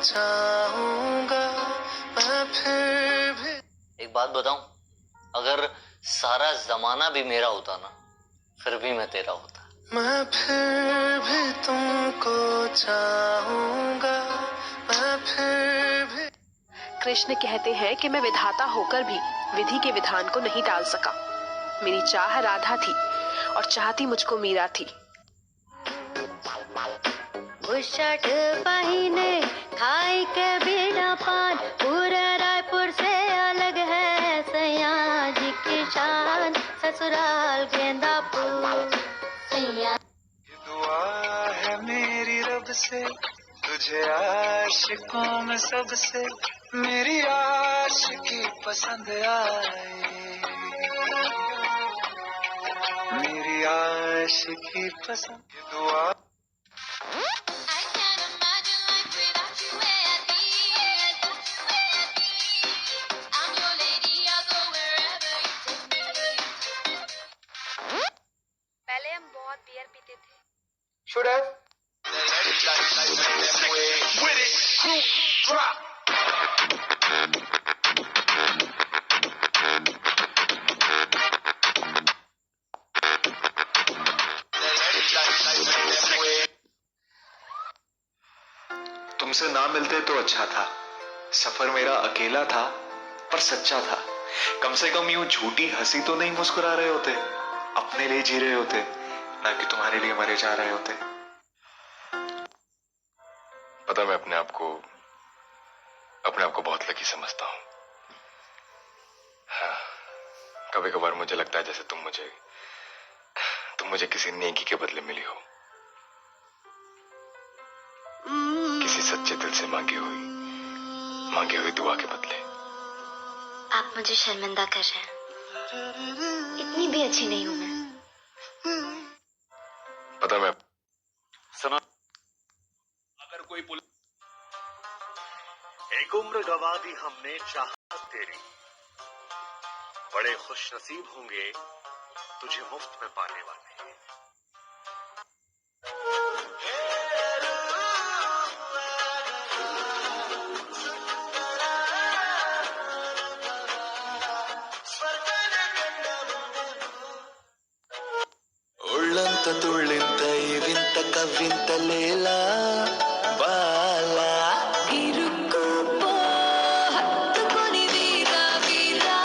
चाहूंगा मैं फिर भी। एक बात बताऊं, अगर सारा जमाना भी मेरा होता ना, फिर भी मैं तेरा होता। मैं फिर भी तुमको चाहूंगा, मैं फिर भी। कृष्ण कहते हैं कि मैं विधाता होकर भी विधि के विधान को नहीं टाल सका। मेरी चाह राधा थी और चाहती मुझको मीरा थी। उषट पहिने खाई के बीड़ा पान, पूरे रायपुर से अलग है सैया जी की शान, ससुराल गेंदा फूल सैया। दुआ है मेरी रब से, तुझे आशिकों में सबसे मेरी आशिकी पसंद आए, मेरी आशिकी पसंद। दुआ पहले हम बहुत बियर पीते थे। should have तुमसे ना मिलते तो अच्छा था। सफर मेरा अकेला था पर सच्चा था। कम से कम यूं झूठी हंसी तो नहीं मुस्कुरा रहे होते, अपने लिए जी रहे होते, ना कि तुम्हारे लिए मरे जा रहे होते। पता मैं अपने आप को बहुत लकी समझता हूँ। हाँ, कभी कभार मुझे लगता है जैसे तुम मुझे किसी नेकी के बदले मिली हो, किसी सच्चे दिल से मांगी हुई दुआ के बदले। आप मुझे शर्मिंदा कर रहे हैं, इतनी भी अच्छी नहीं हूं मैं। पता मैं सुनो, अगर कोई एक उम्र गवा दी हमने चाहत तेरी, बड़े खुशनसीब होंगे तुझे मुफ्त में पाने वाले। ఒళ్ళంత తుళ్ళింత ఈ వింత కవ్వింత లేలా బాలా ఇరుక్కుపో హత్తుకొని వీరా వీరా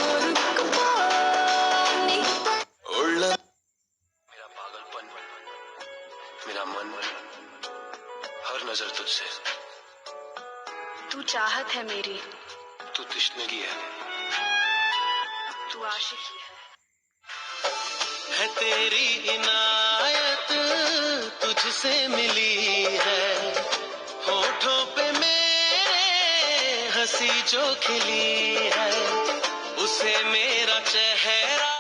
కొరుక్కుపో నీ ఒళ్ళ मेरा पागलपन, मेरा मन, हर नजर तुझसे। तू चाहत है मेरी, तू तृष्णगी है, तू आशिकी है तेरी इनायत तुझसे मिली है, होठों पे मेरे हंसी जो खिली है, उसे मेरा चेहरा।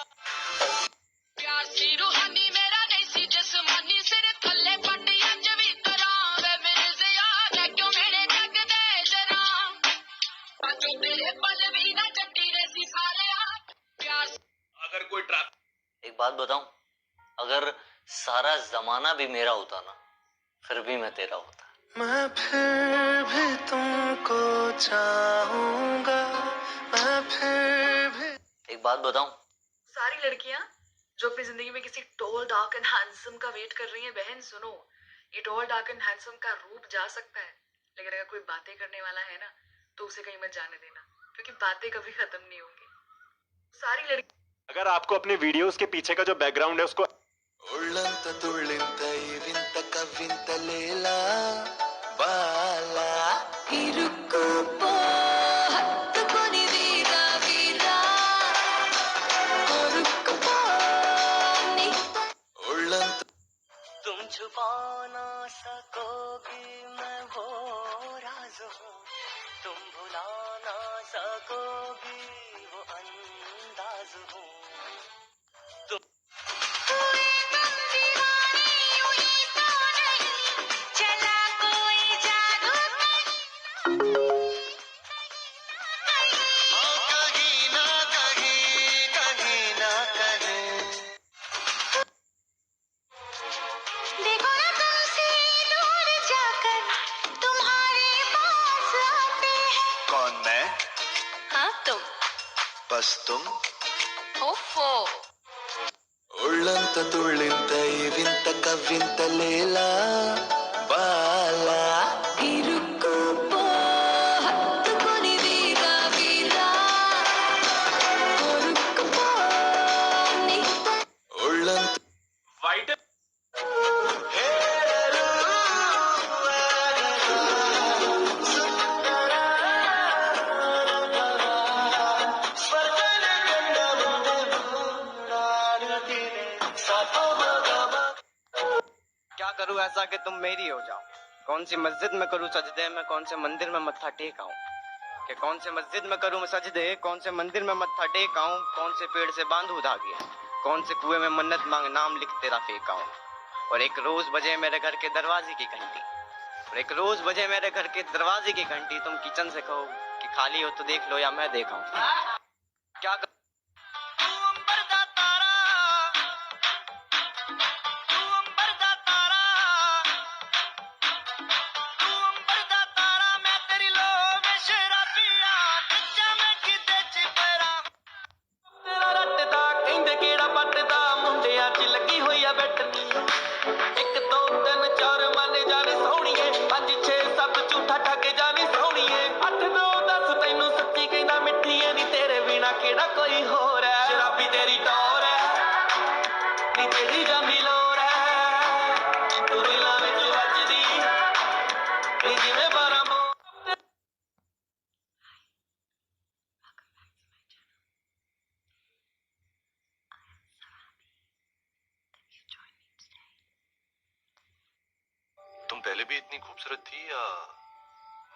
प्यार सी रूहानी मेरा नहीं सी जिस्मानी, सिर थल्ले पट्टी अज भी करावे मेरे से याद है क्यों मेरे जग दे जरा, जो तेरे पल भी ना चट्टी रे सी साले प्यार। अगर कोई एक बात बताऊं, अगर सारा जमाना भी मेरा होता ना, फिर भी मैं तेरा होता। मैं फिर भी तुमको चाहूंगा, मैं फिर भी। एक बात बताऊं, सारी लड़कियां जो अपनी जिंदगी में किसी टॉल डार्क एंड हैंडसम का वेट कर रही हैं, बहन सुनो, ये टॉल डार्क एंड हैंडसम का रूप जा सकता है, लेकिन अगर कोई बातें करने वाला है ना, तो उसे कहीं मत जाने देना, क्योंकि बातें कभी खत्म नहीं होंगी। सारी लड़की अगर आपको अपने वीडियोस के पीछे का जो बैकग्राउंड है उसको ఒళ్ళంత తుళ్ళింత ఈ వింత కవ్వింత లేలా బాలా ఇరుక్కుపో హత్తుకొని వీరా వీరా కొరుక్కుపో నీ ఒళ్ళంత। तुम छुपा ना सकोगी मैं वो राज हूँ, तुम भुला ना सकोगी वो अंदाज हूँ। चला कोई जादू कहीं ना कहीं, कहीं ना कहीं। देखो ना तुमसे दूर जाकर बस तुम ओफो ఒళ్ళంత తుళ్ళింత ఈ వింత కవ్వింత లేలా బాలా ఇరుక్కుపో హత్తుకొని వీరా వీరా కొరుక్కుపో నీ ఒళ్ళంత వైట్ क्या करूं ऐसा कि तुम मेरी हो जाओ? कौन सी मस्जिद में करूं सजदे, मैं कौन से मंदिर में मत्था टेक आऊं? कि कौन से मस्जिद में करूं मैं सजदे, कौन से मंदिर में मत्था टेक आऊं? कौन से पेड़ से बांधू धागे, कौन से कुएं में मन्नत मांग नाम लिख तेरा फेंक आऊं? और एक रोज बजे मेरे घर के दरवाजे की घंटी, और एक रोज बजे मेरे घर के दरवाजे की घंटी, तुम किचन से कहो कि खाली हो तो देख लो या मैं देखाऊं। क्या कर... तू अंबर दा तारा, तू अंबर दा तारा, तू अंबर दा तारा, मैं तेरी लो में शराबिया नच्चा मैं किते च पैरा तेरा रटदा कहंदे केड़ा पटदा मुंडियां च लगी होई आ बैठनी 1 2 3 4 मन जानी सोहणीए 5 6 7 झूठा ठग जानी सोहणीए 8 9 10 तैनू सच्ची कहंदा मिठीए नी तेरे बिना केड़ा कोई होर है शराबी तेरी टोर है नी तेरी जानी लोर है तू दिलां विच वजदी नी जिवें बारां मोर तुम पहले भी इतनी खूबसूरत थी या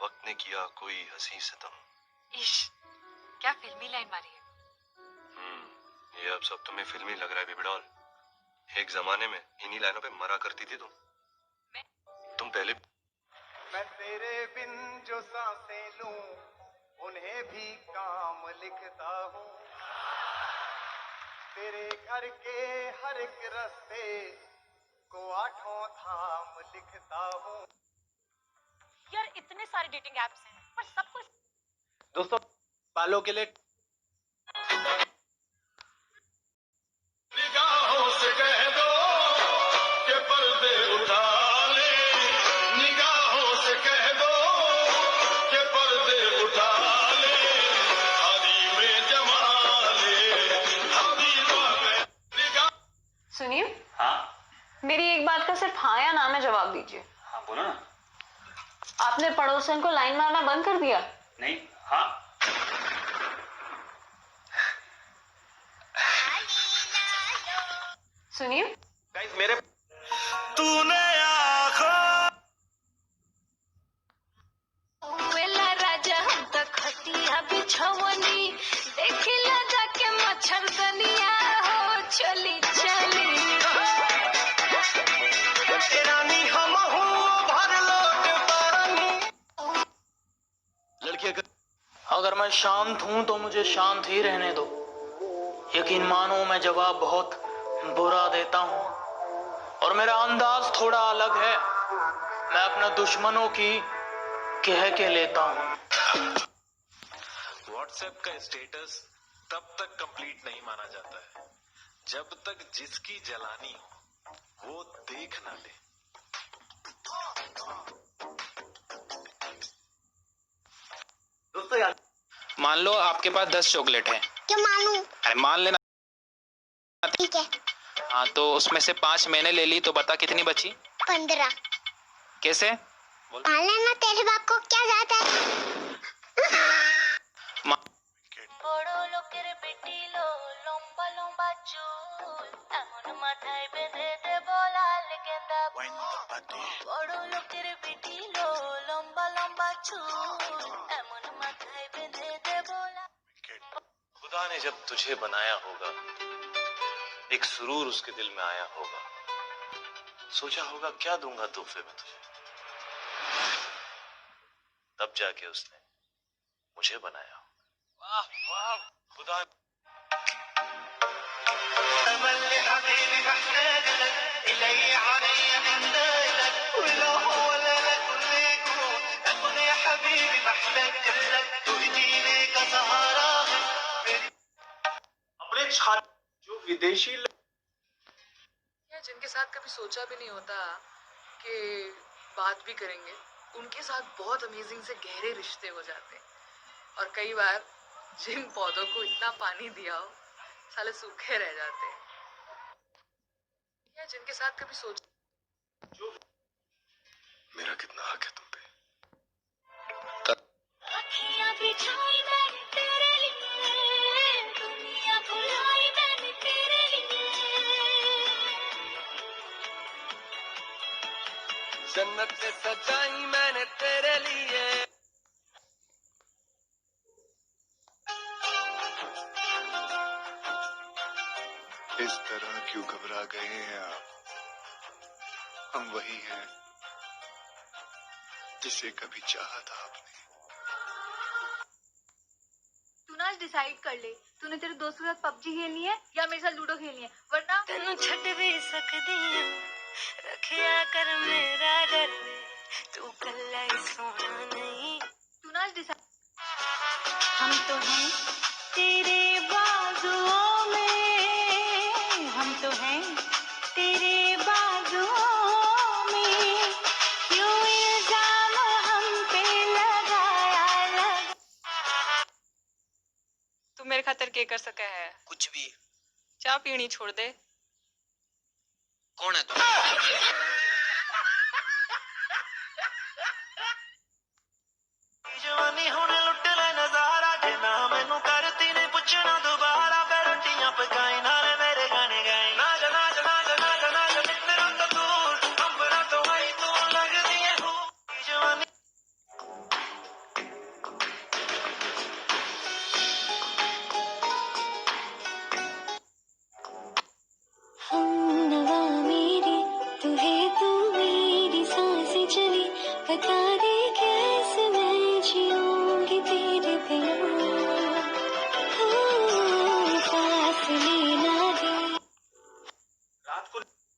वक्त ने किया कोई हंसी सितम? इश क्या फिल्मी लाइन मारी है। ये अब सब तुम्हें फिल्मी लग रहा है बिबड़ौल। एक जमाने में इन्हीं लाइनों पे मरा करती थी तुम पहले। मैं तेरे बिन जो सांसें लूं उन्हें भी काम लिखता हूँ, तेरे घर के हर एक रास्ते को 8 धाम लिखता हूँ। यार इतने सारे डेटिंग एप्स हैं पर सब कुछ दोस्तों बालों के लिए निगाहों से कह दो कि पर्दे उठा ले, निगाहों से कह दो कि पर्दे उठा ले, हरी में जमा ले, हबीबा में निगाह। सुनिए। हाँ मेरी एक बात का सिर्फ हाँ या ना में जवाब दीजिए। हाँ बोलो ना। आपने पड़ोसन को लाइन मारना बंद कर दिया? नहीं हाँ सुनिए। गाइस मेरे तूने वेला राजा हम तक खटिया बिछवनी देखिला जाके मच्छरदनिया हो चली चली रानी हम हूँ भर लोट पानी। लड़की अगर मैं शांत हूं तो मुझे शांत ही रहने दो। यकीन मानो मैं जवाब बहुत बुरा देता हूं और मेरा अंदाज थोड़ा अलग है। मैं अपने दुश्मनों की कह के लेता हूं। व्हाट्सएप का स्टेटस तब तक कंप्लीट नहीं माना जाता है जब तक जिसकी जलानी हो वो देख ना ले। दोस्तों यार मान लो आपके पास 10 चॉकलेट है। क्यों मानू? अरे मान लेना। ठीक है। हाँ तो उसमें से 5 मैंने ले ली तो बता कितनी बची? 15। कैसे? मान लेना, तेरे बाप को क्या जाता है? বড় লোকের বেটিলো লম্বা লম্বা চুল এমন মাথায় বেঁধে দেব লাল গেঁদা ফুল বড় লোকের বেটিলো লম্বা লম্বা চুল এমন মাথায় বেঁধে দেব खुदा ने जब तुझे बनाया होगा एक सुरूर उसके दिल में आया होगा, सोचा होगा क्या दूंगा तोहफे में तुझे, तब जाके उसने मुझे बनाया। वाह वाह खुदा। विदेशी या जिनके साथ कभी सोचा भी नहीं होता कि बात भी करेंगे, उनके साथ बहुत अमेजिंग से गहरे रिश्ते हो जाते हैं। और कई बार जिन पौधों को इतना पानी दिया हो, साले सूखे रह जाते हैं। या जिनके साथ कभी सोच मेरा कितना हक है तुम पे। अखियाँ बिछाई मैंने तेरे लिए, दुनिया भुलाई मैंने तेरे लिए। जन्नत से सजाई मैंने तेरे लिए। इस तरह क्यों घबरा गए हैं आप? हम वही हैं जिसे कभी चाहा था आपने। तू ना आज डिसाइड कर ले, तूने तेरे दोस्त के साथ पबजी खेलनी है या मेरे साथ लूडो खेलनी है, वरना तेनू छड़ भी सकदी हूं, रखिया कर मेरा डर, तू कल्ला ही सोना नहीं। तू ना आज डिसाइड। हम तो हैं तेरे बाजुओं में, हम तो हैं तेरे बाजुओं में, क्यों इल्जाम हम पे लगाया लगा। तू मेरे खातिर के कर सका है? कुछ भी। चाय पीनी छोड़ दे। कौन है तू? जवानी होने लुट ले नजारा, जे ना मैनू करती ने पूछना दोबारा, रोटियां पकाई नाले मेरे गाने गाए। ना जा ना जा ना जा ना जा ना जा मेरा तो दूर, अंबरा तो आई तू लगदी है हो जवानी। हमनवा मेरी तू है, तू मेरी सांसें चली, बता दे कैसे मैं जीऊंगी तेरे बिना। फासले ना दे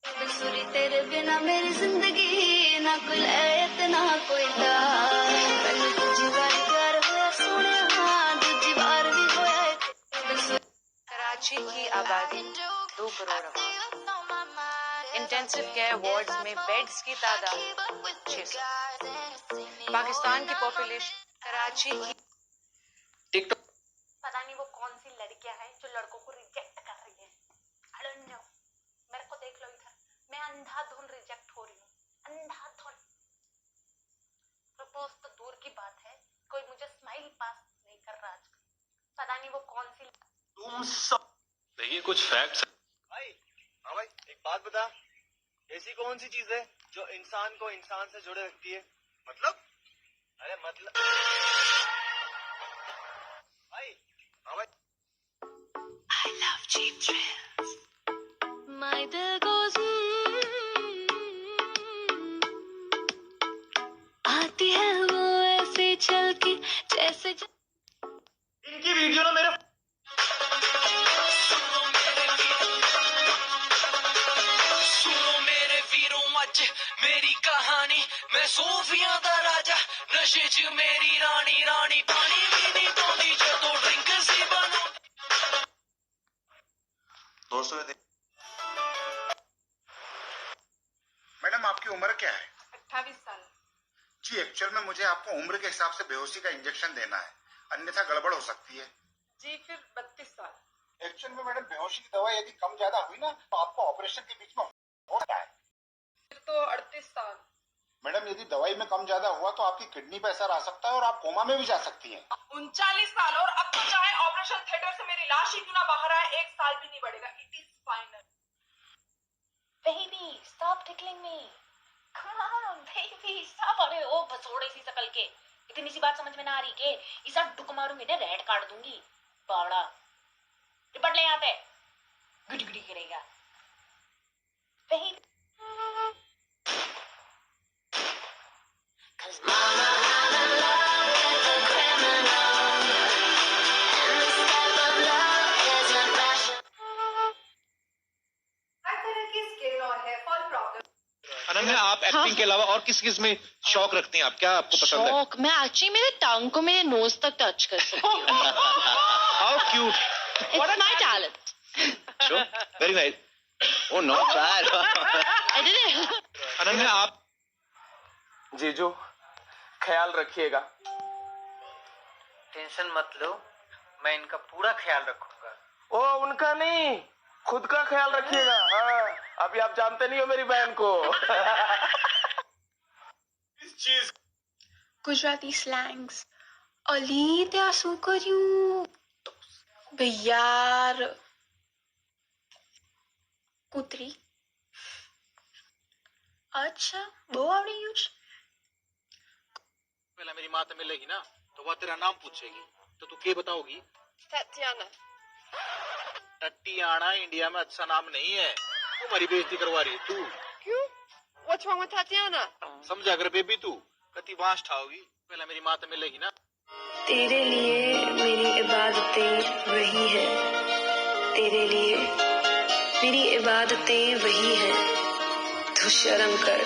बसुरी तेरे बिना मेरी जिंदगी ना कोई लैत ना कोई दार। मैनू दूजी बार प्यार होया सोने, दूजी बार भी होया कराची की आबादी 2 करोड़ है। इंटेंसिव केयर वार्ड्स में बेड्स की तादाद 600। पाकिस्तान की पॉपुलेशन कराची की टिकटॉक पता नहीं वो कौन सी लड़कियां हैं जो लड़कों को रिजेक्ट कर रही है। I don't know। मेरे को देख लो इधर, मैं अंधाधुन रिजेक्ट हो रही हूँ, अंधाधुन। प्रपोज तो दूर की बात है, कोई मुझे स्माइल पास नहीं कर रहा आजकल। पता नहीं वो कौन सी। तुम सब देखिए कुछ फैक्ट्स। भाई, हाँ भाई, एक बात बता, ऐसी कौन सी चीज है जो इंसान को इंसान से जोड़े रखती है? मतलब? अरे मतलब भाई, हाँ भाई। I love cheap thrills. My दिल goes आती है वो ऐसे चल के जैसे इनकी वीडियो ना मेरे मेरी कहानी, मैं सूफिया दा राजा, नशे च मेरी रानी, रानी पानी भी नहीं तोंदी जदों ड्रिंक सी बनू। दोस्तों मैडम आपकी उम्र क्या है? 28 साल। जी एक्चुअल में मुझे आपको उम्र के हिसाब से बेहोशी का इंजेक्शन देना है, अन्यथा गड़बड़ हो सकती है। जी फिर 32 साल। एक्चुअल में मैडम बेहोशी की दवा यदि कम ज्यादा हुई ना तो आपको ऑपरेशन के बीच में होता है। फिर तो 38 साल। मैडम यदि दवाई में कम ज्यादा हुआ तो आपकी किडनी पे असर आ सकता है और आप कोमा में भी जा सकती हैं। 39 साल और अब तो चाहे ऑपरेशन थिएटर से मेरी लाश ही क्यों ना बाहर आए, 1 साल भी नहीं बढ़ेगा। It is final. Baby, stop tickling me. Come on, baby, stop। अरे ओ भसोड़े सी शकल के, इतनी सी बात समझ में ना आ रही के इसा डुक मारूंगी ना, रेड काट दूंगी। बावड़ा रिपट ले यहाँ पे, गुडी गुडी करेगा। Baby। अनन्या, आप एक्टिंग के अलावा और किस किस में शौक रखती हैं? आप क्या आपको पसंद है? शौक, मैं एक्चुअली मेरे टंग को मेरे नोज तक टच कर सकती हूँ। How cute. It's my talent. Show, very nice. Oh not bad. Ananya आप जीजू ख्याल रखिएगा। टेंशन मत लो, मैं इनका पूरा ख्याल रखूंगा। ओ उनका नहीं, खुद का ख्याल रखिएगा। हाँ, अभी आप जानते नहीं हो मेरी बहन को। इस चीज गुजराती स्लैंग्स अली त्या શું કર્યું ભૈયાર કૂતરી अच्छा બહુ આવડી ગયું છે। पहले मेरी माँ तो मिलेगी ना, तो वह तेरा नाम पूछेगी, तो तू क्या बताओगी? टटियाना। टट्टियाना इंडिया में अच्छा नाम नहीं है। तू हमारी बेइज्जती करवा रही है तू। क्यों? What's wrong with Tatiana? समझा कर बेबी तू कति वास्ट ठाओगी। पहले मेरी माँ तो मिलेगी ना। तेरे लिए मेरी इबादतें वही है, तेरे लिए मेरी इबादतें वही है, तू शर्म कर,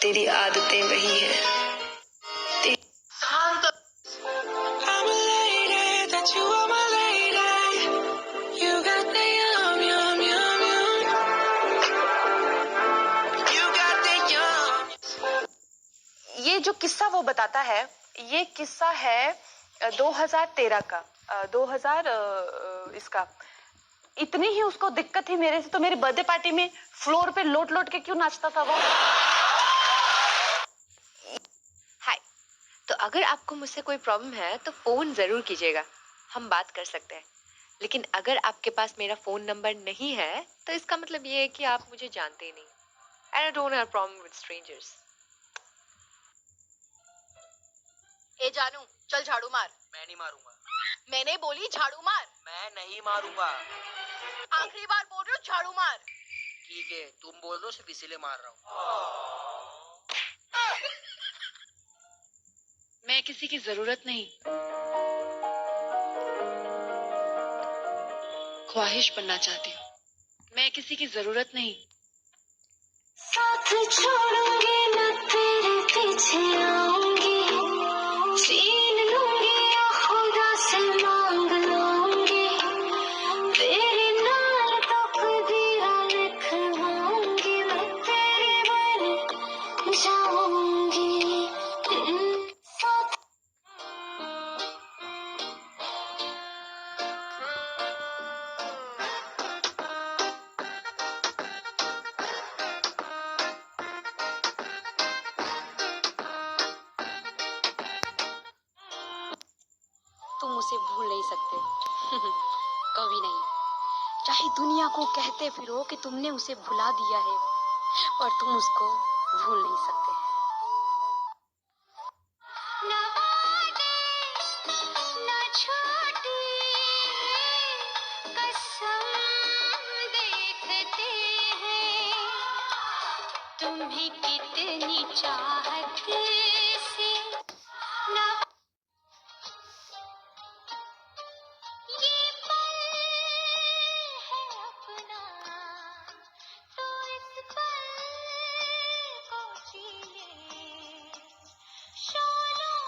तेरी आदतें वही है। ये जो किस्सा वो बताता है, ये किस्सा है 2013 का। 2000 इसका इतनी ही उसको दिक्कत थी मेरे से, तो मेरी बर्थडे पार्टी में फ्लोर पे लोट लोट के क्यों नाचता था वो। हाय, तो अगर आपको मुझसे कोई प्रॉब्लम है तो फोन जरूर कीजिएगा, हम बात कर सकते हैं। लेकिन अगर आपके पास मेरा फोन नंबर नहीं है तो इसका मतलब ये है कि आप मुझे जानते ही नहीं। And I don't have problem with strangers. ए जानू चल झाड़ू मार। मैं नहीं मारूंगा। मैंने बोली झाड़ू मार। मैं नहीं मारूंगा। आखिरी बार बोल रही हूँ झाड़ू मार। ठीक है, तुम बोल दो, सिर्फ इसीलिए मार रहा हूँ। मैं किसी की जरूरत नहीं, ख्वाहिश बनना चाहती हूँ। मैं किसी की जरूरत नहीं। साथ छोड़ूंगी न तेरे पीछे आऊंगी, छीन लूंगी या खुदा से मांग लूंगी, तेरे नाल तकदीरां लिखवाऊंगी, मैं तेरी बन जाऊंगी। साथ तुम उसे भूल नहीं सकते। कभी नहीं, चाहे दुनिया को कहते फिरो कि तुमने उसे भुला दिया है, और तुम उसको भूल नहीं सकते। न वादे न छोटी कसम देखते हैं, तुम्हें कितनी चाहत से न ये पल है अपना, तो इस पल को जी ले। शोरों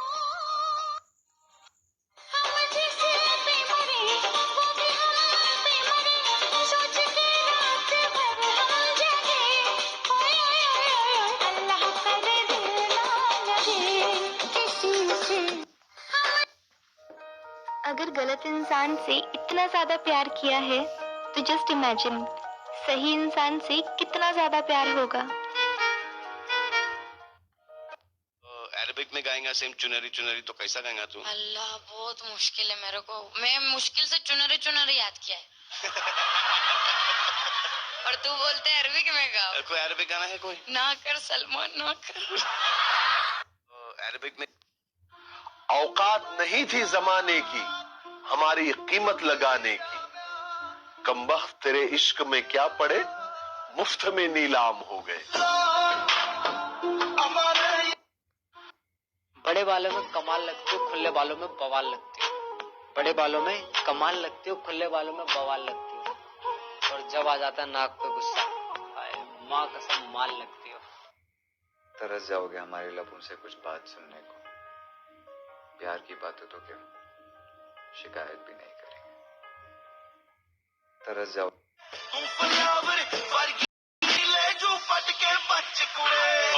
हम जिसे पे मरे, वो भी हम पे मरे, सोच के रात भर हम जगे। ओए ओए ओए ओए, अल्लाह करे दिल ना लगे किसी से। अगर गलत इंसान से इतना ज्यादा प्यार किया है तो जस्ट इमेजिन सही इंसान से कितना ज्यादा प्यार होगा। अरबिक में गाएगा सेम चुनरी चुनरी, तो कैसा गाएगा तू? अल्लाह बहुत मुश्किल है मेरे को, मैं मुश्किल से चुनरी चुनरी याद किया है। और तू बोलते है अरबिक में गाओ। कोई अरबिक गाना है कोई? ना कर सलमान ना कर। अरबिक में औकात नहीं थी जमाने की हमारी कीमत लगाने की, कमबख्त तेरे इश्क में क्या पड़े, मुफ्त में नीलाम हो गए। बड़े बालों में कमाल लगती हो, खुले बालों में बवाल लगती हो। बड़े बालों में कमाल लगती हो, खुले बालों में बवाल लगती हो। और जब आ जाता है नाक पे गुस्सा, हाय माँ कसम माल लगती हो। तरस जाओगे हमारे लबों से कुछ बात सुनने को। प्यार की बात हो तो क्या शिकायत भी नहीं करेंगे। तरस जाओ।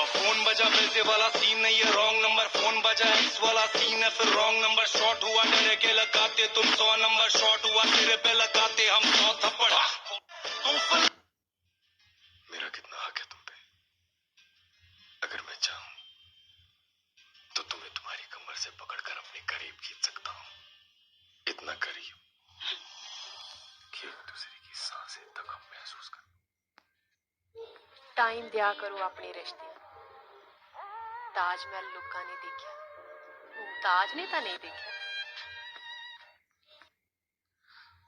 फोन बजा पैसे वाला सीन नहीं है रॉन्ग नंबर, फोन बजा एक्स वाला सीन है फिर रॉन्ग नंबर। शॉट हुआ डरे के लगाते तुम 100 नंबर, शॉट हुआ तेरे पे लगाते हम 100 थप्पड़। मेरा कितना हक है तुम पे? अगर मैं चाहूं तो तुम्हें तुम्हारी कमर से पकड़कर अपने करीब खींच सकता हूं, इतना करीब कि एक दूसरे की सांसें तक हम महसूस कर। टाइम दिया करो अपने रिश्ते। ताजमहल लुका ने देखा, मुमताज ने तो नहीं देखा।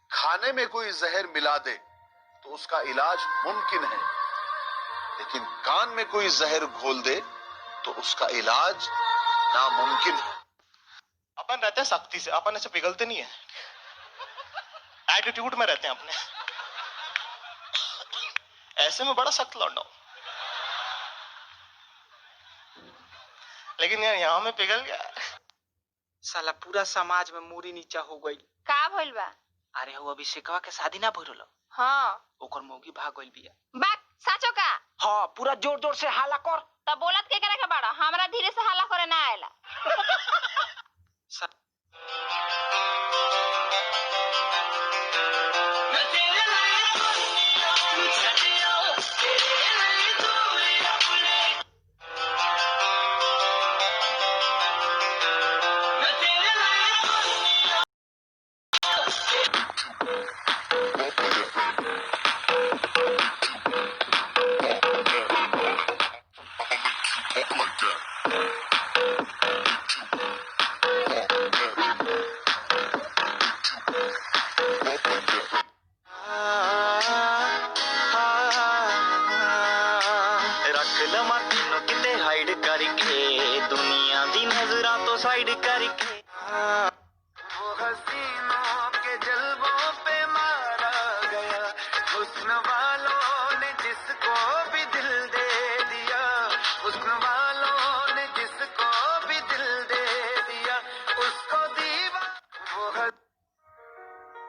खाने में कोई जहर मिला दे तो उसका इलाज मुमकिन है, लेकिन कान में कोई जहर घोल दे तो उसका इलाज नामुमकिन है। अपन रहते हैं सख्ती से, अपन ऐसे पिघलते नहीं है, एटीट्यूड में रहते हैं अपने। ऐसे में बड़ा सख्त लौंडा हूं, लेकिन यार यहाँ में पिघल गया। साला पूरा समाज में मूरी नीचा हो गई। का भइल बा? अरे हो अभिषेकवा के शादी ना भइल। हाँ ओकर मौगी भाग गइल बिया। बात साचो का? हाँ पूरा जोर जोर से हाला कर। तब बोलत के करे के बाड़ा, हमरा धीरे से हल्ला करे ना आएला। रख लमा तीनों किते हाइड करके, दुनिया दी नजरा तो साइड करके। वो हसीनों के जल्बों पे मारा गया, हुस्न वालों ने जिसको भी दिल दे दिया, हुस्न वालों ने जिसको भी दिल दे दिया, उसको दीवा वो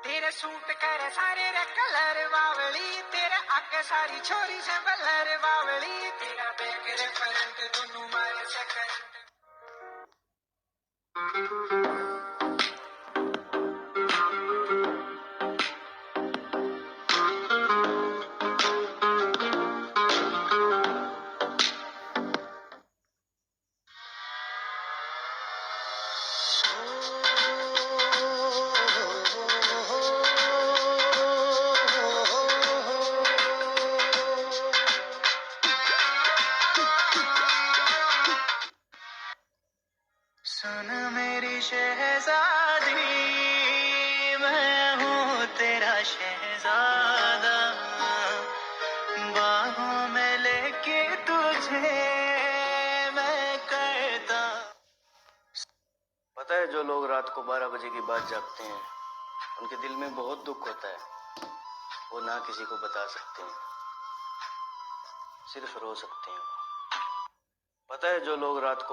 तेरे सूट करे सारे रे कलर बावली, तेरे आके सारी छोरी से बलर बावली, तेरा बैक रे फ्रंट दोनों मारे सेकंड। सुन मेरी शहजादी, मैं हूँ तेरा शहजादा, बाहों में लेके तुझे मैं करता। पता है जो लोग रात को 12 बजे के बाद जागते हैं, उनके दिल में बहुत दुख होता है। वो ना किसी को बता सकते हैं, सिर्फ रो सकते हैं। पता है जो लोग रात को